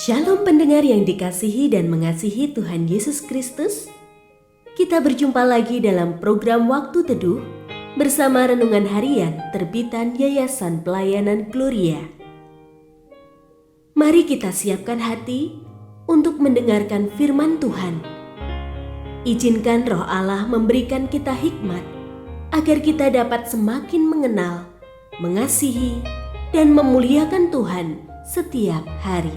Shalom pendengar yang dikasihi dan mengasihi Tuhan Yesus Kristus. Kita berjumpa lagi dalam program Waktu Teduh bersama Renungan Harian terbitan Yayasan Pelayanan Gloria. Mari kita siapkan hati untuk mendengarkan firman Tuhan. Izinkan Roh Allah memberikan kita hikmat agar kita dapat semakin mengenal, mengasihi, dan memuliakan Tuhan setiap hari.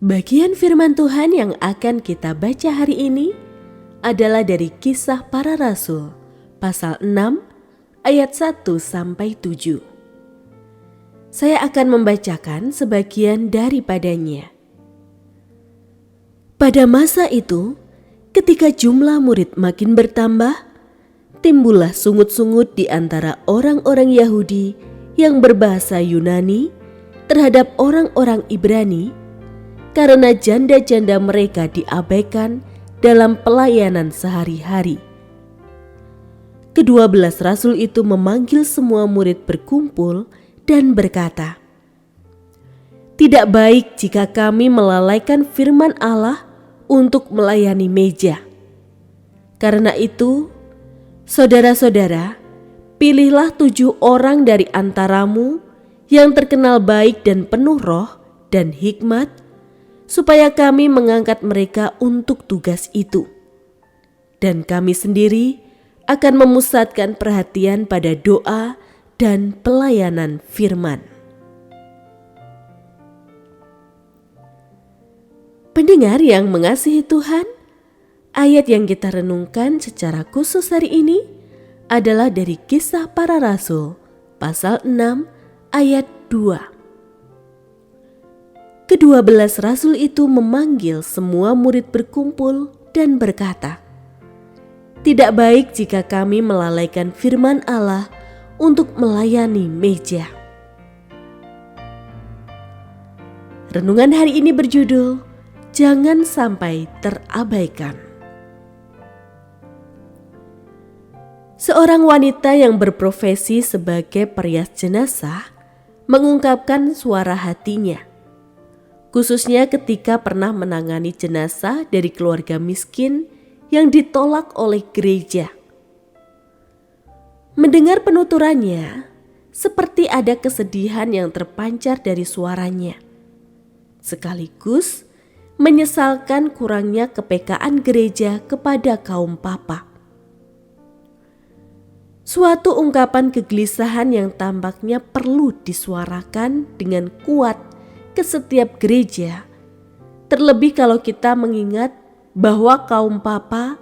Bagian firman Tuhan yang akan kita baca hari ini adalah dari Kisah Para Rasul, pasal 6, ayat 1-7. Saya akan membacakan sebagian daripadanya. Pada masa itu, ketika jumlah murid makin bertambah, timbullah sungut-sungut di antara orang-orang Yahudi yang berbahasa Yunani terhadap orang-orang Ibrani, karena janda-janda mereka diabaikan dalam pelayanan sehari-hari. Ke-12 rasul itu memanggil semua murid berkumpul dan berkata, "Tidak baik jika kami melalaikan firman Allah untuk melayani meja. Karena itu, saudara-saudara, pilihlah 7 orang dari antaramu yang terkenal baik dan penuh roh dan hikmat, supaya kami mengangkat mereka untuk tugas itu. Dan kami sendiri akan memusatkan perhatian pada doa dan pelayanan firman." Pendengar yang mengasihi Tuhan, ayat yang kita renungkan secara khusus hari ini adalah dari Kisah Para Rasul, pasal 6, ayat 2. Ke-12 rasul itu memanggil semua murid berkumpul dan berkata, "Tidak baik jika kami melalaikan firman Allah untuk melayani meja." Renungan hari ini berjudul, "Jangan Sampai Terabaikan." Seorang wanita yang berprofesi sebagai perias jenazah mengungkapkan suara hatinya, khususnya ketika pernah menangani jenazah dari keluarga miskin yang ditolak oleh gereja. Mendengar penuturannya, seperti ada kesedihan yang terpancar dari suaranya, sekaligus menyesalkan kurangnya kepekaan gereja kepada kaum papa. Suatu ungkapan kegelisahan yang tampaknya perlu disuarakan dengan kuat ke setiap gereja, terlebih kalau kita mengingat bahwa kaum papa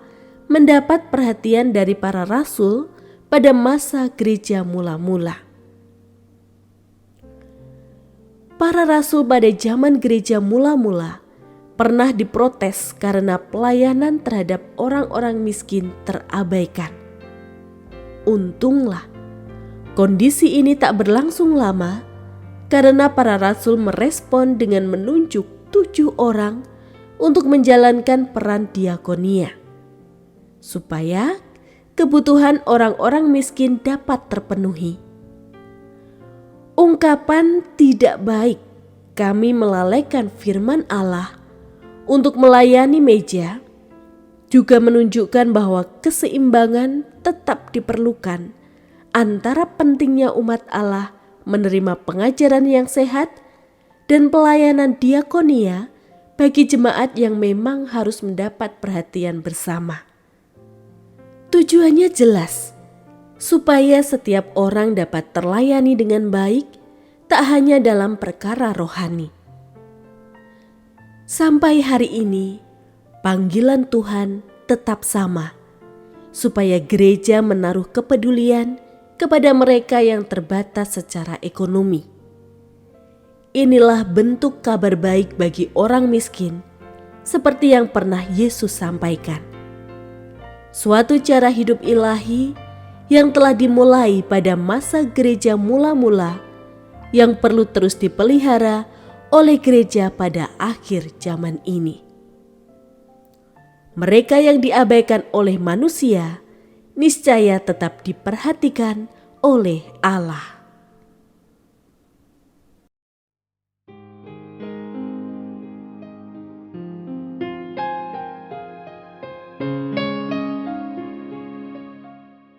mendapat perhatian dari para rasul pada masa gereja mula-mula. Para rasul pada zaman gereja mula-mula pernah diprotes karena pelayanan terhadap orang-orang miskin terabaikan. Untunglah, kondisi ini tak berlangsung lama, karena para rasul merespon dengan menunjuk 7 orang untuk menjalankan peran diakonia, supaya kebutuhan orang-orang miskin dapat terpenuhi. Ungkapan "tidak baik kami melalaikan firman Allah untuk melayani meja" juga menunjukkan bahwa keseimbangan tetap diperlukan antara pentingnya umat Allah menerima pengajaran yang sehat dan pelayanan diakonia bagi jemaat yang memang harus mendapat perhatian bersama. Tujuannya jelas, supaya setiap orang dapat terlayani dengan baik, tak hanya dalam perkara rohani. Sampai hari ini, panggilan Tuhan tetap sama, supaya gereja menaruh kepedulian kepada mereka yang terbatas secara ekonomi. Inilah bentuk kabar baik bagi orang miskin, seperti yang pernah Yesus sampaikan. Suatu cara hidup ilahi yang telah dimulai pada masa gereja mula-mula, yang perlu terus dipelihara oleh gereja pada akhir zaman ini. mereka yang diabaikan oleh manusia niscaya tetap diperhatikan oleh Allah.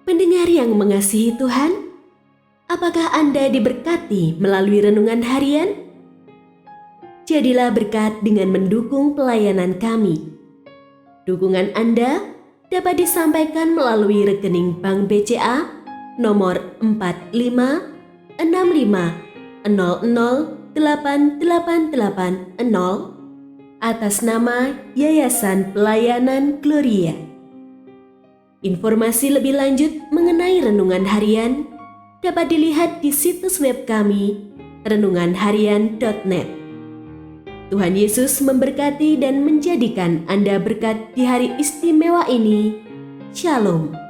Pendengar yang mengasihi Tuhan, apakah Anda diberkati melalui renungan harian? Jadilah berkat dengan mendukung pelayanan kami. Dukungan Anda dapat disampaikan melalui rekening Bank BCA nomor 4565008880 atas nama Yayasan Pelayanan Gloria. Informasi lebih lanjut mengenai renungan harian dapat dilihat di situs web kami renunganharian.net. Tuhan Yesus memberkati dan menjadikan Anda berkat di hari istimewa ini. Shalom.